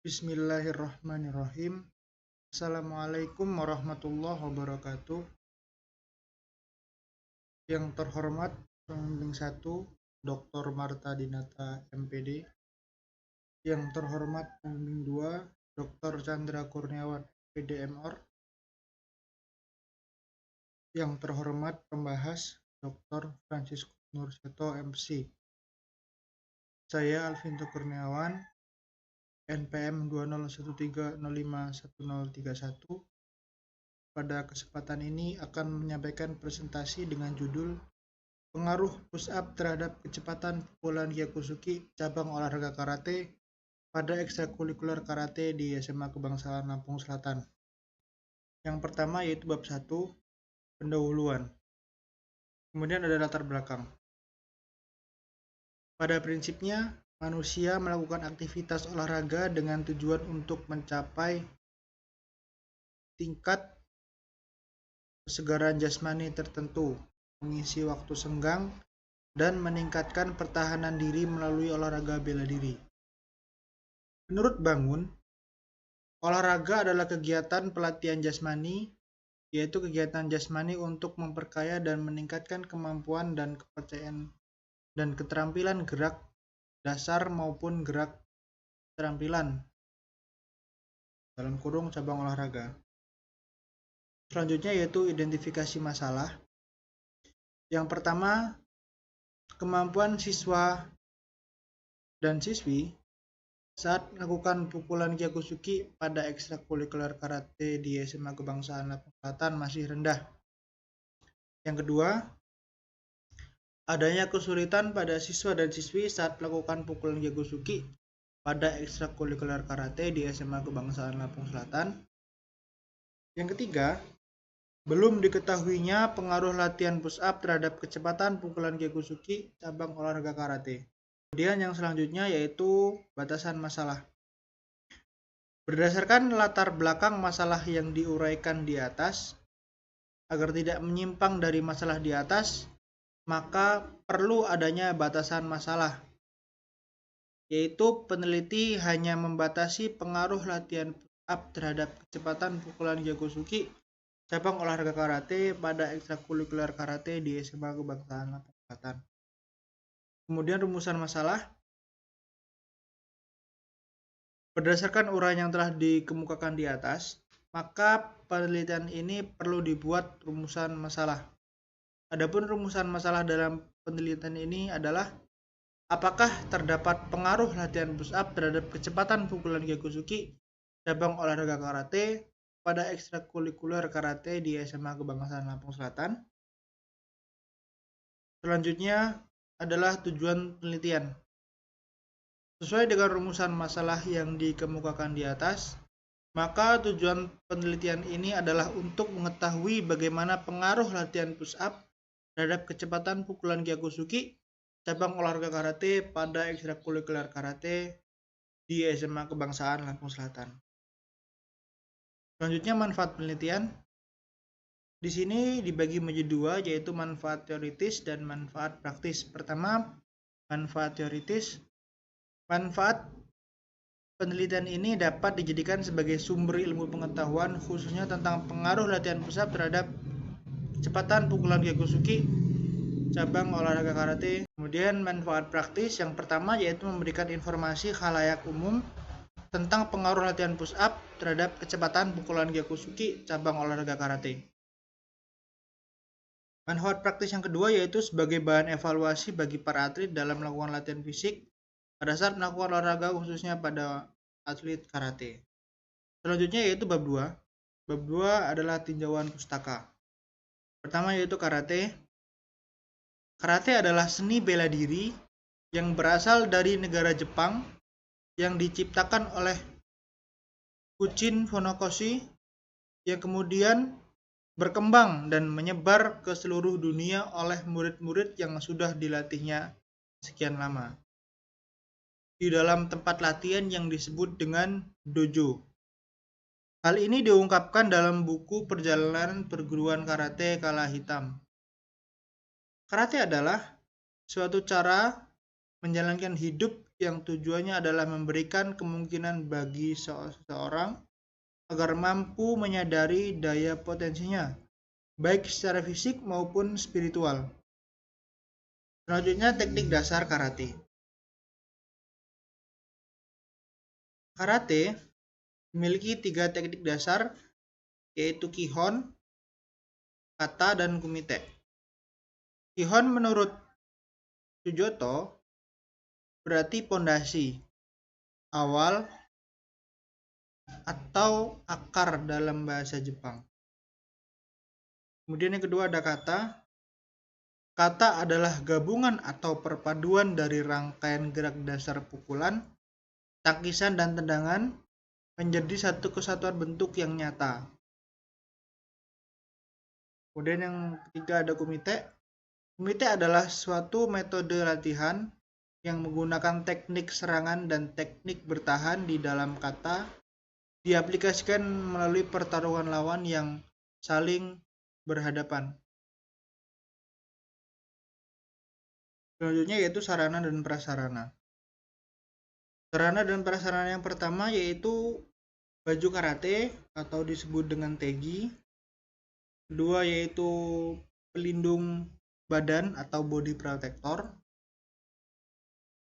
Bismillahirrahmanirrahim. Assalamualaikum warahmatullahi wabarakatuh. Yang terhormat Pembimbing 1 Dr. Marta Dinata MPD. Yang terhormat Pembimbing 2 Dr. Chandra Kurniawan MPD MR. Yang terhormat pembahas Dr. Francisco Nurseto MC. Saya Alvinto Kurniawan, NPM 2013051031. Pada kesempatan ini akan menyampaikan presentasi dengan judul Pengaruh push-up terhadap kecepatan pukulan Kyokusuke cabang olahraga karate pada ekstrakurikuler karate di SMA Kebangsaan Lampung Selatan. Yang pertama yaitu bab 1, pendahuluan. Kemudian ada latar belakang. Pada prinsipnya, manusia melakukan aktivitas olahraga dengan tujuan untuk mencapai tingkat kesegaran jasmani tertentu, mengisi waktu senggang, dan meningkatkan pertahanan diri melalui olahraga bela diri. Menurut Bangun, olahraga adalah kegiatan pelatihan jasmani, yaitu kegiatan jasmani untuk memperkaya dan meningkatkan kemampuan dan kepercayaan dan keterampilan gerak dasar maupun gerak keterampilan (cabang olahraga). Selanjutnya yaitu identifikasi masalah. Yang pertama, kemampuan siswa dan siswi saat melakukan pukulan Kyokusuke pada ekstrakurikuler karate di SMA Kebangsaan Lampung Selatan masih rendah. Yang kedua, adanya kesulitan pada siswa dan siswi saat melakukan pukulan Kyokusuke pada ekstrakurikuler karate di SMA Kebangsaan Lampung Selatan. Yang ketiga, belum diketahuinya pengaruh latihan push-up terhadap kecepatan pukulan Kyokusuke cabang olahraga karate. Kemudian yang selanjutnya yaitu batasan masalah. Berdasarkan latar belakang masalah yang diuraikan di atas, agar tidak menyimpang dari masalah di atas, maka perlu adanya batasan masalah, yaitu peneliti hanya membatasi pengaruh latihan push-up terhadap kecepatan pukulan Kyokusuke cabang olahraga karate pada ekstrakurikuler karate di SMA Kebangsaan Lampung Selatan. Kemudian rumusan masalah. Berdasarkan uraian yang telah dikemukakan di atas, maka penelitian ini perlu dibuat rumusan masalah. Adapun rumusan masalah dalam penelitian ini adalah apakah terdapat pengaruh latihan push-up terhadap kecepatan pukulan Kyokusuke cabang olahraga karate pada ekstrakurikuler karate di SMA Kebangsaan Lampung Selatan. Selanjutnya adalah tujuan penelitian. Sesuai dengan rumusan masalah yang dikemukakan di atas, maka tujuan penelitian ini adalah untuk mengetahui bagaimana pengaruh latihan push-up terhadap kecepatan pukulan Kyokusuke cabang olahraga karate pada ekstrakurikuler karate di SMA Kebangsaan Lampung Selatan. Selanjutnya manfaat penelitian. Di sini dibagi menjadi dua, yaitu manfaat teoritis dan manfaat praktis. Pertama, manfaat teoritis. Manfaat penelitian ini dapat dijadikan sebagai sumber ilmu pengetahuan khususnya tentang pengaruh latihan push-up terhadap kecepatan pukulan Kyokusuke cabang olahraga karate. Kemudian manfaat praktis yang pertama yaitu memberikan informasi khalayak umum tentang pengaruh latihan push-up terhadap kecepatan pukulan Kyokusuke cabang olahraga karate. Manfaat praktis yang kedua yaitu sebagai bahan evaluasi bagi para atlet dalam melakukan latihan fisik pada saat melakukan olahraga khususnya pada atlet karate. Selanjutnya yaitu bab 2. Bab 2 adalah tinjauan pustaka. Pertama yaitu karate. Karate adalah seni bela diri yang berasal dari negara Jepang yang diciptakan oleh Kuchin Funakoshi yang kemudian berkembang dan menyebar ke seluruh dunia oleh murid-murid yang sudah dilatihnya sekian lama di dalam tempat latihan yang disebut dengan dojo. Hal ini diungkapkan dalam buku Perjalanan Perguruan Karate Kala Hitam. Karate adalah suatu cara menjalankan hidup yang tujuannya adalah memberikan kemungkinan bagi seseorang agar mampu menyadari daya potensinya, baik secara fisik maupun spiritual. Selanjutnya, teknik dasar karate. Karate memiliki 3 teknik dasar, yaitu Kihon, Kata, dan Kumite. Kihon menurut Sujoto berarti pondasi, awal, atau akar dalam bahasa Jepang. Kemudian yang kedua ada kata. Kata adalah gabungan atau perpaduan dari rangkaian gerak dasar pukulan, tangisan, dan tendangan menjadi satu kesatuan bentuk yang nyata. Kemudian yang ketiga ada kumite. Kumite adalah suatu metode latihan yang menggunakan teknik serangan dan teknik bertahan di dalam kata, diaplikasikan melalui pertarungan lawan yang saling berhadapan. Selanjutnya yaitu sarana dan prasarana. Sarana dan prasarana yang pertama yaitu baju karate atau disebut dengan tegi. Kedua yaitu pelindung badan atau body protector.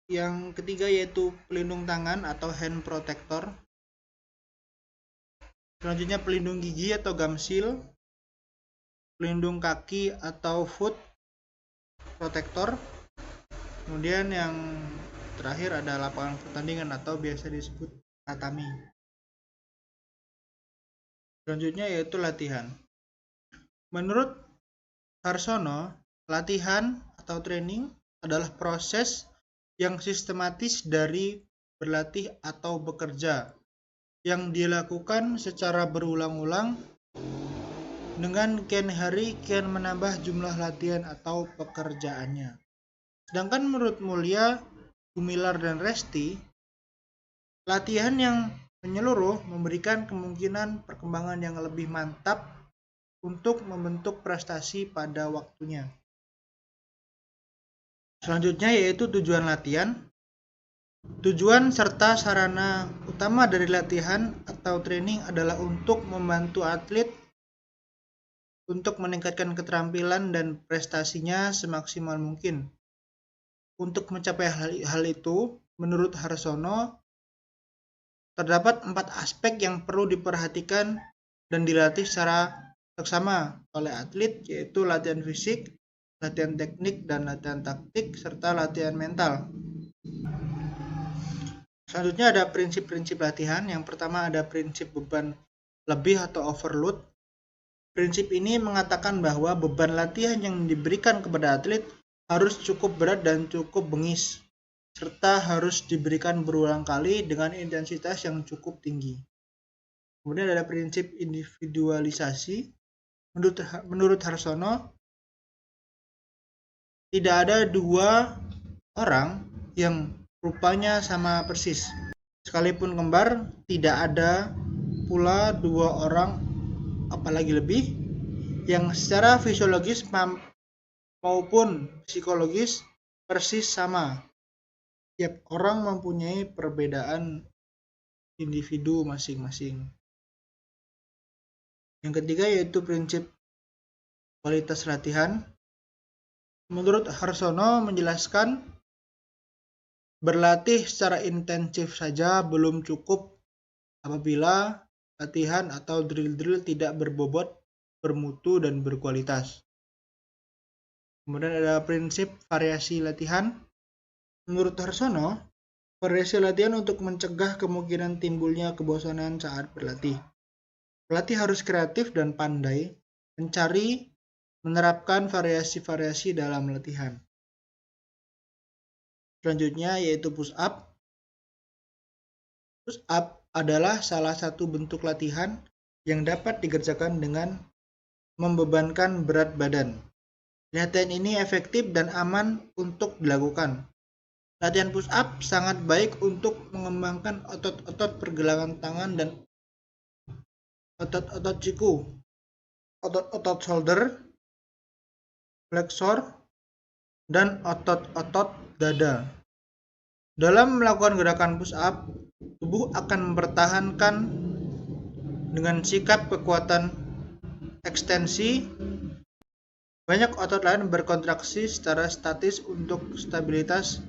Yang ketiga yaitu pelindung tangan atau hand protector. Selanjutnya pelindung gigi atau gum shield. Pelindung kaki atau foot protector. Kemudian yang terakhir ada lapangan pertandingan atau biasa disebut tatami. Selanjutnya yaitu latihan. Menurut Harsono, latihan atau training adalah proses yang sistematis dari berlatih atau bekerja yang dilakukan secara berulang-ulang dengan kian hari kian menambah jumlah latihan atau pekerjaannya. Sedangkan menurut Mulia, Gumilar, dan Resti, latihan yang menyeluruh memberikan kemungkinan perkembangan yang lebih mantap untuk membentuk prestasi pada waktunya. Selanjutnya yaitu tujuan latihan. Tujuan serta sarana utama dari latihan atau training adalah untuk membantu atlet untuk meningkatkan keterampilan dan prestasinya semaksimal mungkin. Untuk mencapai hal itu, menurut Harsono, terdapat 4 aspek yang perlu diperhatikan dan dilatih secara seksama oleh atlet, yaitu latihan fisik, latihan teknik, dan latihan taktik, serta latihan mental. Selanjutnya ada prinsip-prinsip latihan. Yang pertama ada prinsip beban lebih atau overload. Prinsip ini mengatakan bahwa beban latihan yang diberikan kepada atlet harus cukup berat dan cukup bengis, serta harus diberikan berulang kali dengan intensitas yang cukup tinggi. Kemudian ada prinsip individualisasi. Menurut Harsono, tidak ada 2 orang yang rupanya sama persis. Sekalipun kembar, tidak ada pula 2 orang, apalagi lebih, yang secara fisiologis maupun psikologis persis sama. Tiap orang mempunyai perbedaan individu masing-masing. Yang ketiga yaitu prinsip kualitas latihan. Menurut Harsono menjelaskan, berlatih secara intensif saja belum cukup apabila latihan atau drill-drill tidak berbobot, bermutu, dan berkualitas. Kemudian ada prinsip variasi latihan. Menurut Harsono, variasi latihan untuk mencegah kemungkinan timbulnya kebosanan saat berlatih. Pelatih harus kreatif dan pandai menerapkan variasi-variasi dalam latihan. Selanjutnya yaitu push up. Push up adalah salah satu bentuk latihan yang dapat dikerjakan dengan membebankan berat badan. Latihan ini efektif dan aman untuk dilakukan. Latihan push up sangat baik untuk mengembangkan otot-otot pergelangan tangan dan otot-otot siku, otot-otot shoulder, flexor, dan otot-otot dada. Dalam melakukan gerakan push up, tubuh akan mempertahankan dengan sikap kekuatan ekstensi. Banyak otot lain berkontraksi secara statis untuk stabilitas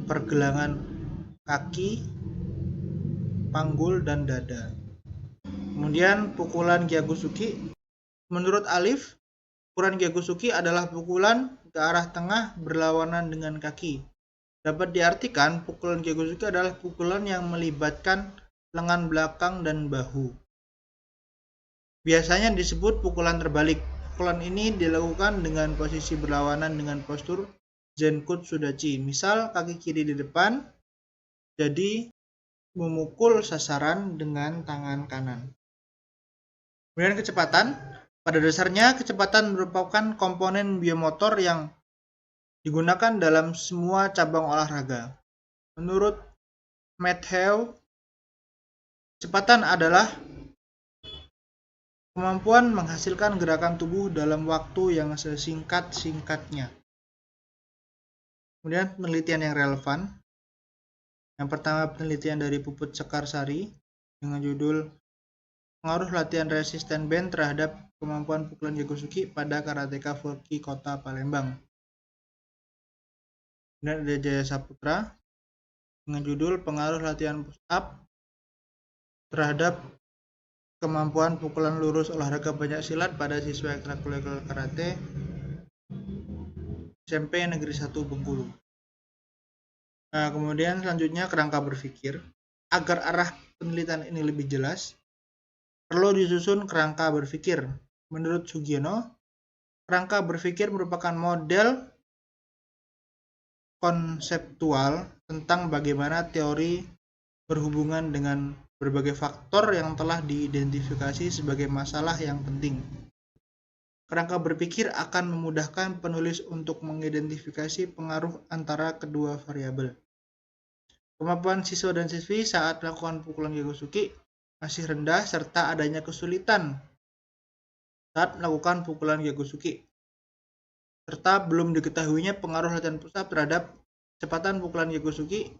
pergelangan kaki, panggul, dan dada. Kemudian pukulan Gyakusuki. Menurut Alif, pukulan Gyakusuki adalah pukulan ke arah tengah berlawanan dengan kaki. Dapat diartikan, pukulan Gyakusuki adalah pukulan yang melibatkan lengan belakang dan bahu. Biasanya disebut pukulan terbalik. Pukulan ini dilakukan dengan posisi berlawanan dengan postur Zenkutsu Dachi. Misal kaki kiri di depan, jadi memukul sasaran dengan tangan kanan. Kemudian kecepatan. Pada dasarnya, kecepatan merupakan komponen biomotor yang digunakan dalam semua cabang olahraga. Menurut Matthew, kecepatan adalah kemampuan menghasilkan gerakan tubuh dalam waktu yang sesingkat-singkatnya. Kemudian penelitian yang relevan. Yang pertama penelitian dari Puput Sekarsari dengan judul Pengaruh latihan resisten band terhadap kemampuan pukulan Gyakusuki pada karateka Forky Kota Palembang. Kemudian ada Jaya Saputra dengan judul Pengaruh latihan push up terhadap kemampuan pukulan lurus olahraga pencak silat pada siswa ekstrakurikuler karate SMP Negeri 1 Bengkulu. Nah, kemudian selanjutnya kerangka berpikir. Agar arah penelitian ini lebih jelas, perlu disusun kerangka berpikir. Menurut Sugiono, kerangka berpikir merupakan model konseptual tentang bagaimana teori berhubungan dengan berbagai faktor yang telah diidentifikasi sebagai masalah yang penting. Kerangka berpikir akan memudahkan penulis untuk mengidentifikasi pengaruh antara kedua variabel. Kemampuan siswa dan siswi saat melakukan pukulan Gyakusuki masih rendah serta adanya kesulitan saat melakukan pukulan Gyakusuki, serta belum diketahuinya pengaruh latihan push up terhadap kecepatan pukulan Gyakusuki.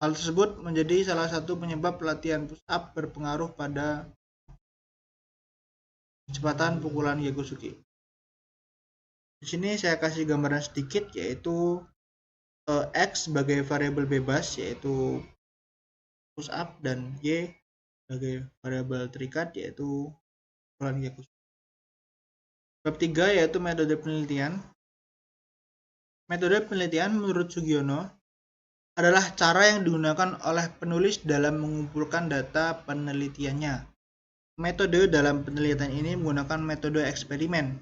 Hal tersebut menjadi salah satu penyebab latihan push up berpengaruh pada kecepatan pukulan Gyakusuki. Di sini saya kasih gambaran sedikit, yaitu X sebagai variabel bebas yaitu push up dan Y sebagai variabel terikat yaitu pukulan Gyakusuki. Bab 3 yaitu metode penelitian. Metode penelitian menurut Sugiono adalah cara yang digunakan oleh penulis dalam mengumpulkan data penelitiannya. Metode dalam penelitian ini menggunakan metode eksperimen.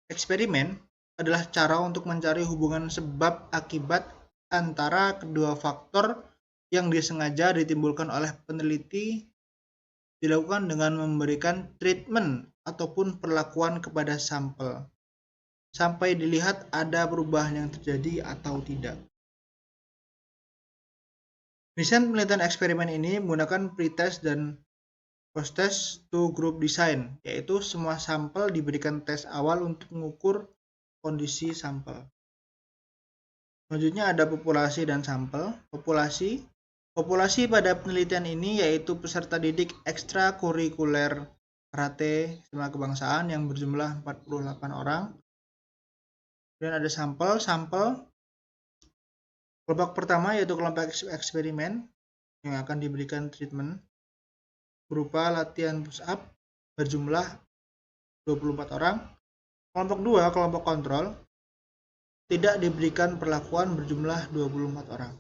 Eksperimen adalah cara untuk mencari hubungan sebab akibat antara kedua faktor yang disengaja ditimbulkan oleh peneliti, dilakukan dengan memberikan treatment ataupun perlakuan kepada sampel, sampai dilihat ada perubahan yang terjadi atau tidak. Desain penelitian eksperimen ini menggunakan pretest dan post-test two group design, yaitu semua sampel diberikan tes awal untuk mengukur kondisi sampel. Selanjutnya ada populasi dan sampel. Populasi pada penelitian ini yaitu peserta didik ekstrakurikuler karate SMA kebangsaan yang berjumlah 48 orang. Dan ada sampel. Kelompok pertama yaitu kelompok eksperimen yang akan diberikan treatment berupa latihan push up berjumlah 24 orang. Kelompok 2, kelompok kontrol, tidak diberikan perlakuan berjumlah 24 orang.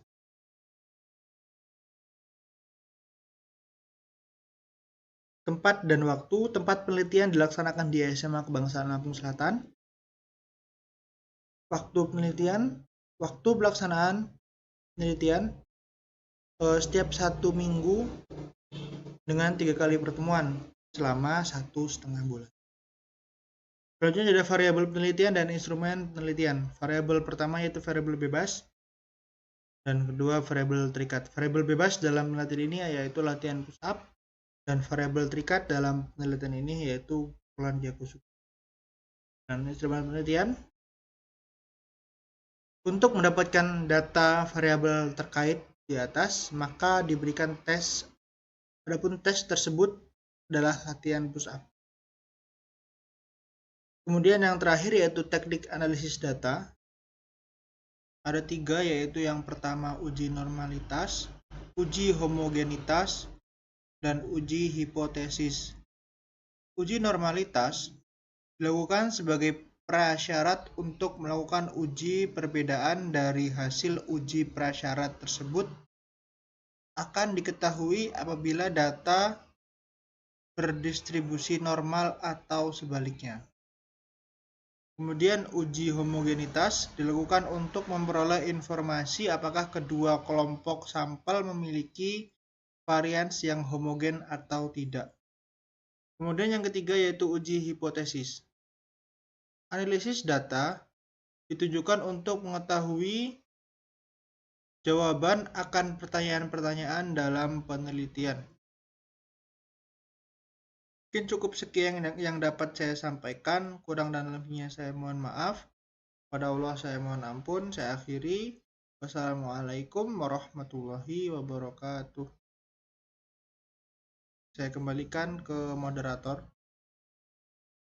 Tempat dan waktu. Tempat penelitian dilaksanakan di SMA Kebangsaan Lampung Selatan. Waktu pelaksanaan penelitian setiap 1 minggu dengan 3 kali pertemuan selama 1,5 bulan. Selanjutnya ada variabel penelitian dan instrumen penelitian. Variabel pertama yaitu variabel bebas dan kedua variabel terikat. Variabel bebas dalam penelitian ini yaitu latihan push up dan variabel terikat dalam penelitian ini yaitu pukulan Gyakusuki. Dan instrumen penelitian. Untuk mendapatkan data variabel terkait di atas, maka diberikan tes. Adapun tes tersebut adalah latihan push up. Kemudian yang terakhir yaitu teknik analisis data. Ada 3, yaitu yang pertama uji normalitas, uji homogenitas, dan uji hipotesis. Uji normalitas dilakukan sebagai prasyarat untuk melakukan uji perbedaan dari hasil uji prasyarat tersebut akan diketahui apabila data berdistribusi normal atau sebaliknya. Kemudian uji homogenitas dilakukan untuk memperoleh informasi apakah kedua kelompok sampel memiliki varians yang homogen atau tidak. Kemudian yang ketiga yaitu uji hipotesis. Analisis data ditujukan untuk mengetahui jawaban akan pertanyaan-pertanyaan dalam penelitian. Mungkin cukup sekian yang dapat saya sampaikan, kurang dan lebihnya saya mohon maaf. Pada Allah saya mohon ampun, saya akhiri. Wassalamualaikum warahmatullahi wabarakatuh. Saya kembalikan ke moderator.